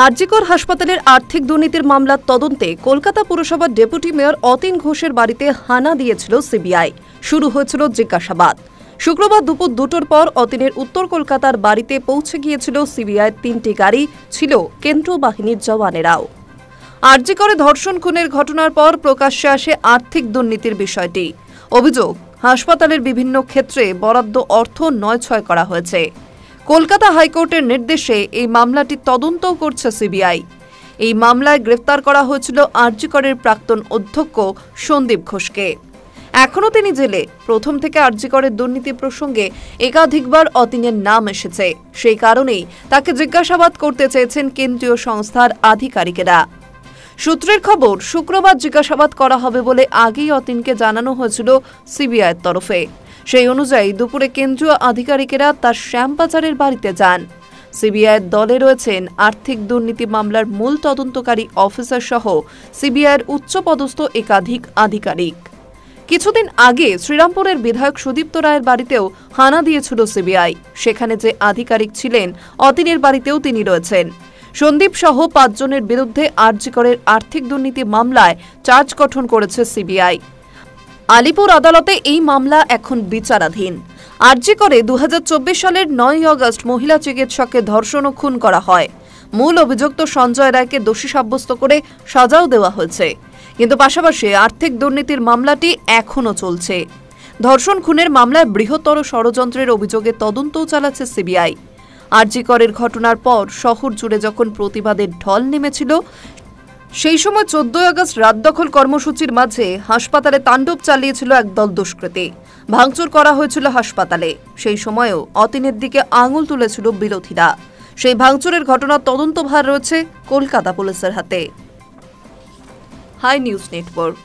আরজিকর হাসপাতালের আর্থিক দুর্নীতির মামলার তদন্তে কলকাতা পুরসভার ডেপুটি মেয়র অতীন ঘোষের বাড়িতে হানা দিয়েছিল সিবিআই। শুরু হয়েছিল জিজ্ঞাসাবাদ। শুক্রবার দুপুর 2টোর পর অতীনের উত্তর কলকাতার বাড়িতে পৌঁছে গিয়েছিল সিবিআইয়ের 3টি গাড়ি, ছিল কেন্দ্রীয় বাহিনীর জওয়ানেরাও। আরজিকরে ধর্ষণ খুনের ঘটনার পর প্রকাশ্যে আসে আর্থিক দুর্নীতির বিষয়টি। অভিযোগ, হাসপাতালের বিভিন্ন ক্ষেত্রে বরাদ্দ অর্থ নয়ছয় করা হয়েছে। কলকাতা হাইকোর্টের নির্দেশে এই মামলাটি তদন্ত করছে সিবিআই। এই মামলায় গ্রেফতার করা হয়েছিল আরজিকরের প্রাক্তন অধ্যক্ষ সন্দীপ ঘোষকে। এখনও তিনি জেলে। প্রথম থেকে আরজিকরের দুর্নীতি প্রসঙ্গে একাধিকবার অতীনের নাম এসেছে। সেই কারণেই তাকে জিজ্ঞাসাবাদ করতে চেয়েছেন কেন্দ্রীয় সংস্থার আধিকারিকেরা। সূত্রের খবর, শুক্রবার জিজ্ঞাসাবাদ করা হবে বলে আগেই অতীনকে জানানো হয়েছিল সিবিআইয়ের তরফে। সেই অনুযায়ী দুপুরে কেন্দ্রীয় আধিকারিকেরা তার শ্যামবাজারের বাড়িতে যান। সিবিআইয়ের দলে রয়েছেন আর্থিক দুর্নীতি মামলার মূল তদন্তকারী অফিসার সহ সিবিআইয়ের উচ্চপদস্থ একাধিক আধিকারিক। কিছুদিন আগে শ্রীরামপুরের বিধায়ক সুদীপ্ত রায়ের বাড়িতেও হানা দিয়েছিল সিবিআই। সেখানে যে আধিকারিক ছিলেন, অতীনের বাড়িতেও তিনি রয়েছেন। সন্দীপ সহ 5 জনের বিরুদ্ধে আরজিকরের আর্থিক দুর্নীতি মামলায় চার্জ গঠন করেছে সিবিআই। আলিপুর আদালতে এই মামলা এখন বিচারাধীন। আরজিকরে 2024 সালের 9 আগস্ট মহিলা চিকিৎসককে ধর্ষণ ও খুন করা হয়। মূল অভিযুক্ত সঞ্জয় রায়কে দোষী সাব্যস্ত করে সাজাও দেওয়া হয়েছে। কিন্তু পাশাপাশি আর্থিক দুর্নীতির মামলাটি এখনও চলছে। ধর্ষণ খুনের মামলায় বৃহত্তর ষড়যন্ত্রের অভিযোগে তদন্তও চালাচ্ছে সিবিআই। আরজিকরের ঘটনার পর শহর জুড়ে যখন প্রতিবাদের ঢল নেমেছিল, সেই সময় 14 আগস্ট রাত দখল কর্মসূচির মাঝে হাসপাতালে তাণ্ডব চালিয়েছিল একদল দুষ্কৃতী। ভাঙচুর করা হয়েছিল হাসপাতালে। সেই সময়েও অতীনের দিকে আঙুল তুলেছিল বিরোধীরা। সেই ভাঙচুরের ঘটনার তদন্তভার রয়েছে কলকাতা পুলিশের হাতে। High news network.